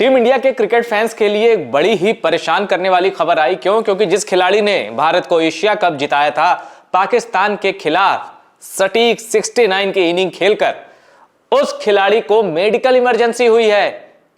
Team India के cricket fans के लिए एक बड़ी ही परेशान करने वाली खबर आई। क्योंकि जिस खिलाड़ी ने भारत को एशिया कप जिताया था, पाकिस्तान के खिलाफ सटीक 69 की इनिंग खेलकर, उस खिलाड़ी को मेडिकल इमरजेंसी हुई है।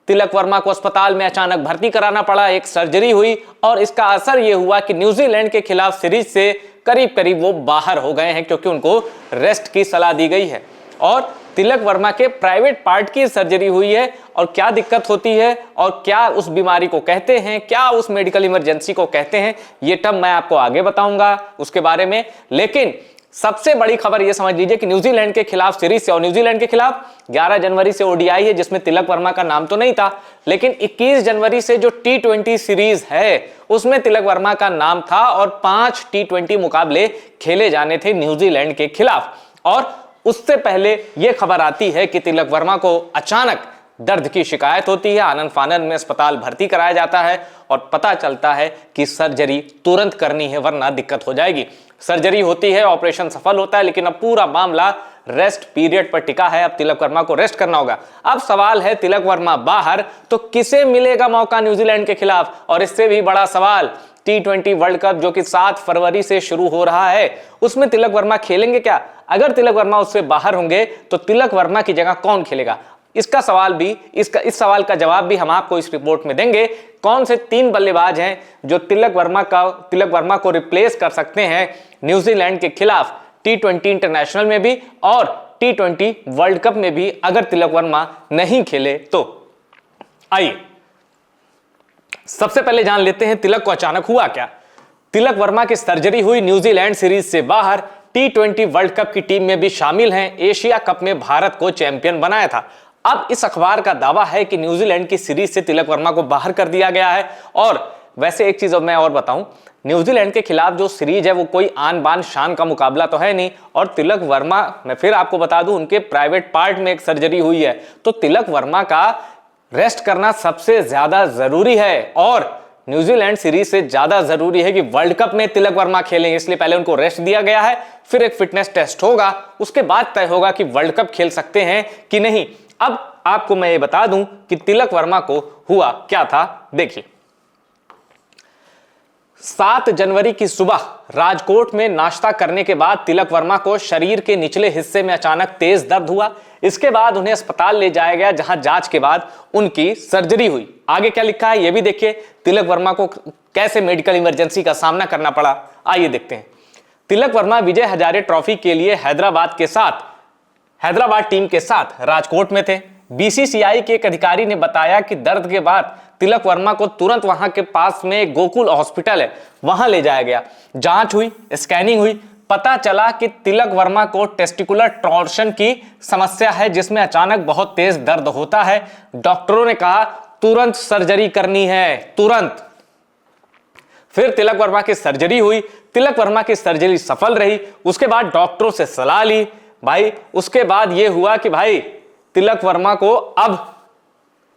तिलक वर्मा को अस्पताल में अचानक भर्ती कराना पड़ा, एक सर्जरी हुई और इसका असर यह हुआ कि न्यूजीलैंड के खिलाफ सीरीज से करीब करीब वो बाहर हो गए हैं, क्योंकि उनको रेस्ट की सलाह दी गई है। और तिलक वर्मा के प्राइवेट पार्ट की सर्जरी हुई है। और क्या दिक्कत होती है और क्या उस बीमारी को कहते हैं, क्या उस मेडिकल इमरजेंसी को कहते हैं, ये टर्म मैं आपको आगे बताऊंगा उसके बारे में। लेकिन सबसे बड़ी खबर यह समझ लीजिए कि न्यूजीलैंड के खिलाफ सीरीज से, और न्यूजीलैंड के खिलाफ 11 जनवरी से ओडीआई है जिसमें तिलक वर्मा का नाम तो नहीं था, लेकिन 21 जनवरी से जो T20 सीरीज है उसमें तिलक वर्मा का नाम था और 5 T20 मुकाबले खेले जाने थे न्यूजीलैंड के खिलाफ। और उससे पहले यह खबर आती है कि तिलक वर्मा को अचानक दर्द की शिकायत होती है, आनन फानन में अस्पताल भर्ती कराया जाता है और पता चलता है कि सर्जरी तुरंत करनी है वरना दिक्कत हो जाएगी। सर्जरी होती है, ऑपरेशन सफल होता है, लेकिन अब पूरा मामला रेस्ट पीरियड पर टिका है। अब तिलक वर्मा को रेस्ट करना होगा। अब सवाल है, तिलक वर्मा बाहर तो किसे मिलेगा मौका न्यूजीलैंड के खिलाफ? और इससे भी बड़ा सवाल, T20 वर्ल्ड कप जो कि 7 फरवरी से शुरू हो रहा है, उसमें तिलक वर्मा खेलेंगे क्या? अगर तिलक वर्मा उससे बाहर होंगे तो तिलक वर्मा की जगह कौन खेलेगा? इसका सवाल भी, इस सवाल का जवाब भी हम आपको इस रिपोर्ट में देंगे। कौन से 3 बल्लेबाज हैं जो तिलक वर्मा को रिप्लेस कर सकते हैं न्यूजीलैंड के खिलाफ T20 इंटरनेशनल में भी और T20 वर्ल्ड कप में भी, अगर तिलक वर्मा नहीं खेले तो। आइए सबसे पहले जान लेते हैं तिलक को अचानक हुआ क्या। तिलक वर्मा की सर्जरी हुई, न्यूजीलैंड सीरीज से बाहर, T20 वर्ल्ड कप की टीम में भी शामिल हैं, एशिया कप में भारत को चैंपियन बनाया था। अब इस अखबार का दावा है कि न्यूजीलैंड की सीरीज से तिलक वर्मा को बाहर कर दिया गया है। और वैसे एक चीज मैं और बताऊं, न्यूजीलैंड के खिलाफ जो सीरीज है वो कोई आन बान शान का मुकाबला तो है नहीं। और तिलक वर्मा, मैं फिर आपको बता दूं, उनके प्राइवेट पार्ट में एक सर्जरी हुई है, तो तिलक वर्मा का रेस्ट करना सबसे ज्यादा जरूरी है। और न्यूजीलैंड सीरीज से ज्यादा जरूरी है कि वर्ल्ड कप में तिलक वर्मा खेलेंगे, इसलिए पहले उनको रेस्ट दिया गया है, फिर एक फिटनेस टेस्ट होगा, उसके बाद तय होगा कि वर्ल्ड कप खेल सकते हैं कि नहीं। अब आपको मैं ये बता दूं कि तिलक वर्मा को हुआ क्या था। देखिए, 7 जनवरी की सुबह राजकोट में नाश्ता करने के बाद तिलक वर्मा को शरीर के निचले हिस्से में अचानक तेज दर्द हुआ। इसके बाद उन्हें अस्पताल ले जाया गया, जहां जांच के बाद उनकी सर्जरी हुई। आगे क्या लिखा है ये भी देखिए, तिलक वर्मा को कैसे मेडिकल इमरजेंसी का सामना करना पड़ा, आइए देखते हैं। तिलक वर्मा विजय हजारे ट्रॉफी के लिए हैदराबाद टीम के साथ राजकोट में थे। बीसीसीआई के एक अधिकारी ने बताया कि दर्द के बाद तिलक वर्मा को तुरंत वहां के पास में गोकुल हॉस्पिटल है, वहां ले जाया गया। जांच हुई, स्कैनिंग हुई, पता चला कि तिलक वर्मा को टेस्टिकुलर टॉर्शन की समस्या है, जिसमें अचानक बहुत तेज दर्द होता है। डॉक्टरों ने कहा तुरंत सर्जरी करनी है, तुरंत। फिर तिलक वर्मा की सर्जरी हुई, तिलक वर्मा की सर्जरी सफल रही। उसके बाद डॉक्टरों से सलाह ली भाई। उसके बाद यह हुआ कि भाई तिलक वर्मा को अब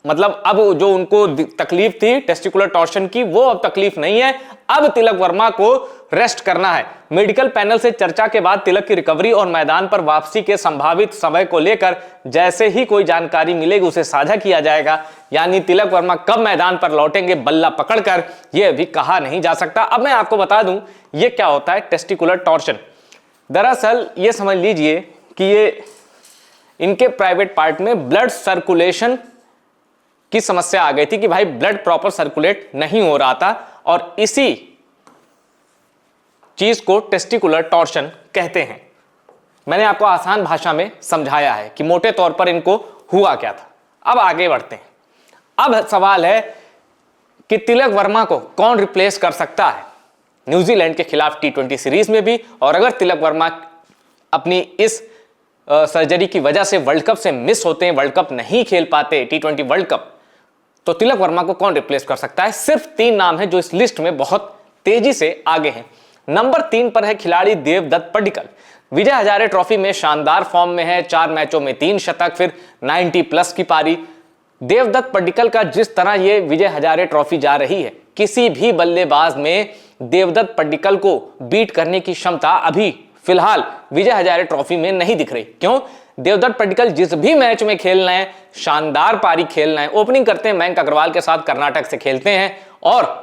जो उनको तकलीफ थी टेस्टिकुलर टॉर्शन की, वो अब तकलीफ नहीं है। अब तिलक वर्मा को रेस्ट करना है। मेडिकल पैनल से चर्चा के बाद तिलक की रिकवरी और मैदान पर वापसी के संभावित समय को लेकर जैसे ही कोई जानकारी मिलेगी उसे साझा किया जाएगा। यानी तिलक वर्मा कब मैदान पर लौटेंगे बल्ला पकड़कर, यह भी कहा नहीं जा सकता। अब मैं आपको बता दूं यह क्या होता है टेस्टिकुलर टॉर्शन। दरअसल यह समझ लीजिए कि ये इनके प्राइवेट पार्ट में ब्लड सर्कुलेशन की समस्या आ गई थी कि भाई ब्लड प्रॉपर सर्कुलेट नहीं हो रहा था, और इसी चीज को टेस्टिकुलर टॉर्शन कहते हैं। मैंने आपको आसान भाषा में समझाया है कि मोटे तौर पर इनको हुआ क्या था। अब आगे बढ़ते हैं। अब सवाल है कि तिलक वर्मा को कौन रिप्लेस कर सकता है न्यूजीलैंड के खिलाफ T20 सीरीज में भी। और अगर तिलक वर्मा अपनी इस सर्जरी की वजह से वर्ल्ड कप से मिस होते हैं, वर्ल्ड कप नहीं खेल पाते T20 वर्ल्ड कप, तो तिलक वर्मा को कौन रिप्लेस कर सकता है? सिर्फ 3 नाम हैं जो इस लिस्ट में बहुत तेजी से आगे हैं। नंबर 3 पर है खिलाड़ी देवदत्त पड्डीकल। विजय हजारे ट्रॉफी में शानदार फॉर्म में है, 4 मैचों में 3 शतक, फिर 90+ की पारी। देवदत्त पड्डीकल का जिस तरह ये विजय हजारे ट्रॉफी जा रही है, किसी भी बल्लेबाज में देवदत्त पड्डीकल को बीट करने की क्षमता अभी फिलहाल विजय हजारे ट्रॉफी में नहीं दिख रही। क्यों? देवदत्त पड्डीकल जिस भी मैच में खेल रहे हैं शानदार पारी खेल रहे हैं। ओपनिंग करते हैं मयंक अग्रवाल के साथ, कर्नाटक से खेलते हैं और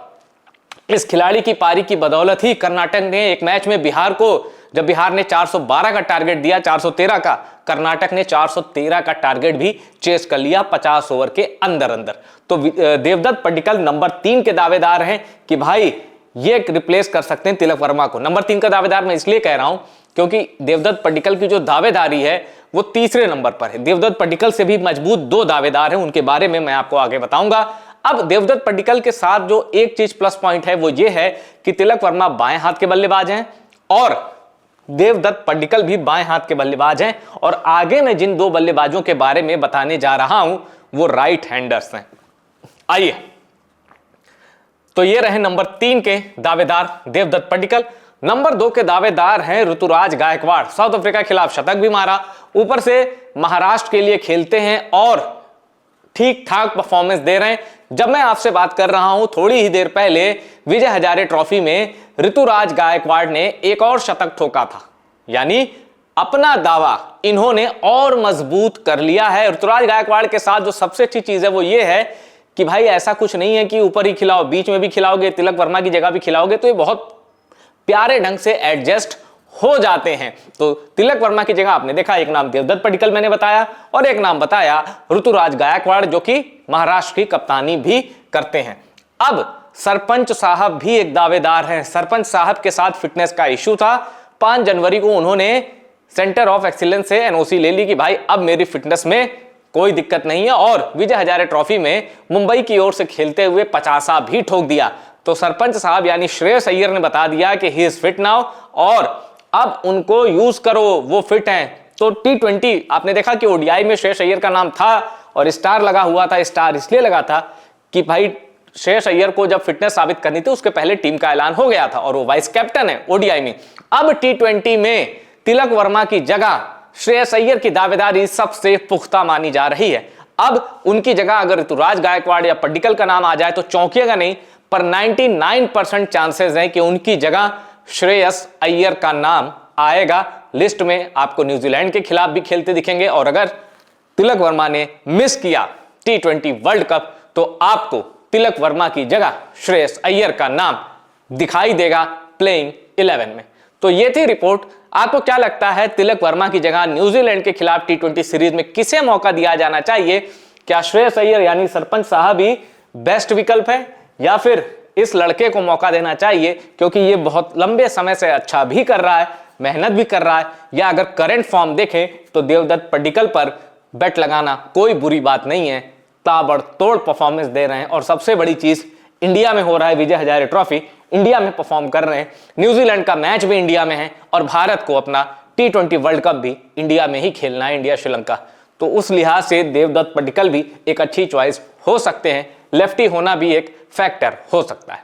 इस खिलाड़ी की पारी की बदौलत ही कर्नाटक ने एक मैच में बिहार को, जब बिहार ने 412 का टारगेट दिया 413 का, कर्नाटक ने 413 का टारगेट भी चेस कर लिया 50 ओवर के अंदर अंदर। तो देवदत्त पड्डीकल नंबर 3 के दावेदार हैं कि भाई ये रिप्लेस कर सकते हैं तिलक वर्मा को। नंबर 3 का दावेदार मैं इसलिए कह रहा हूं क्योंकि देवदत्त पड्डीकल की जो दावेदारी है वो तीसरे नंबर पर है। देवदत्त पड्डीकल से भी मजबूत 2 दावेदार हैं, उनके बारे में मैं आपको आगे बताऊंगा। अब देवदत्त पड्डीकल के साथ जो एक चीज प्लस पॉइंट है वो ये है कि तिलक वर्मा बाएं हाथ के बल्लेबाज हैं और देवदत्त पड्डीकल भी बाएं हाथ के बल्लेबाज हैं, और आगे मैं जिन 2 बल्लेबाजों के बारे में बताने जा रहा हूं वो राइट हैंडर्स हैं। आइए, तो ये रहे नंबर 3 के दावेदार देवदत्त पड्डीकल। नंबर 2 के दावेदार हैं ऋतुराज गायकवाड़। साउथ अफ्रीका के खिलाफ शतक भी मारा, ऊपर से महाराष्ट्र के लिए खेलते हैं और ठीक ठाक परफॉर्मेंस दे रहे हैं। जब मैं आपसे बात कर रहा हूं थोड़ी ही देर पहले विजय हजारे ट्रॉफी में ऋतुराज गायकवाड़ ने एक और शतक ठोका था, यानी अपना दावा इन्होंने और मजबूत कर लिया है। ऋतुराज गायकवाड़ के साथ जो सबसे अच्छी चीज है वो ये है कि भाई ऐसा कुछ नहीं है कि ऊपर ही खिलाओ, बीच में भी खिलाओगे, तिलक वर्मा की जगह भी खिलाओगे, तो ये बहुत प्यारे ढंग से एडजस्ट हो जाते हैं। तो तिलक वर्मा की जगह आपने देखा एक नाम देवदत्त पड्डीकल मैंने बताया और एक नाम बताया ऋतुराज गायकवाड़ जो कि महाराष्ट्र की कप्तानी भी करते हैं। अब सरपंच साहब भी एक दावेदार हैं। सरपंच साहब के साथ फिटनेस का इश्यू था। 5 जनवरी को उन्होंने सेंटर ऑफ एक्सीलेंस से एनओसी ले ली कि भाई अब मेरी फिटनेस में कोई दिक्कत नहीं है, और विजय हजारे ट्रॉफी में मुंबई की ओर से खेलते हुए 50 भी ठोक दिया। तो सरपंच साहब यानी श्रेयस अय्यर ने बता दिया कि ही इज फिट नाउ और अब उनको यूज करो, वो फिट हैं। तो T20 आपने देखा कि ओडीआई में श्रेयस अय्यर का नाम था और स्टार लगा हुआ था। स्टार इसलिए लगा था कि भाई श्रेयस अय्यर को जब फिटनेस साबित करनी थी उसके पहले टीम का ऐलान हो गया था और वो वाइस कैप्टन है ओडीआई में। अब T20 में तिलक वर्मा की जगह श्रेयस अय्यर की दावेदारी सबसे पुख्ता मानी जा रही है। अब उनकी जगह अगर ऋतुराज गायकवाड़ या पड्डीकल का नाम आ जाए तो चौंकिएगा नहीं, पर 99% चांसेस हैं कि उनकी जगह श्रेयस अय्यर का नाम आएगा लिस्ट में। आपको न्यूजीलैंड के खिलाफ भी खेलते दिखेंगे और अगर तिलक वर्मा ने मिस किया T20 वर्ल्ड कप तो आपको तिलक वर्मा की जगह श्रेयस अय्यर का नाम दिखाई देगा प्लेइंग 11 में। तो ये थी रिपोर्ट। आपको क्या लगता है तिलक वर्मा की जगह न्यूजीलैंड के खिलाफ T20 सीरीज में किसे मौका दिया जाना चाहिए? क्या श्रेयस अय्यर यानी सरपंच साहब ही बेस्ट विकल्प है या फिर इस लड़के को मौका देना चाहिए क्योंकि ये बहुत लंबे समय से अच्छा भी कर रहा है, मेहनत भी कर रहा है, या अगर करंट फॉर्म देखें तो देवदत्त पड्डीकल पर बेट लगाना कोई बुरी बात नहीं है। ताबड़तोड़ परफॉर्मेंस दे रहे हैं और सबसे बड़ी चीज इंडिया में हो रहा है। विजय हजारे ट्रॉफी इंडिया में परफॉर्म कर रहे हैं, न्यूजीलैंड का मैच भी इंडिया में है और भारत को अपना T20 वर्ल्ड कप भी इंडिया में ही खेलना है, इंडिया श्रीलंका। तो उस लिहाज से देवदत्त पड्डीकल भी एक अच्छी चॉइस हो सकते हैं। लेफ्टी होना भी एक फैक्टर हो सकता है।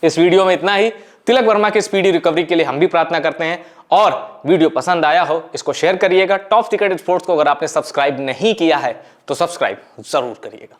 इस वीडियो में इतना ही। तिलक वर्मा की स्पीडी रिकवरी के लिए हम भी प्रार्थना करते हैं और वीडियो पसंद आया हो इसको शेयर करिएगा। टॉप सीक्रेट स्पोर्ट्स को अगर आपने सब्सक्राइब नहीं किया है तो सब्सक्राइब जरूर करिएगा।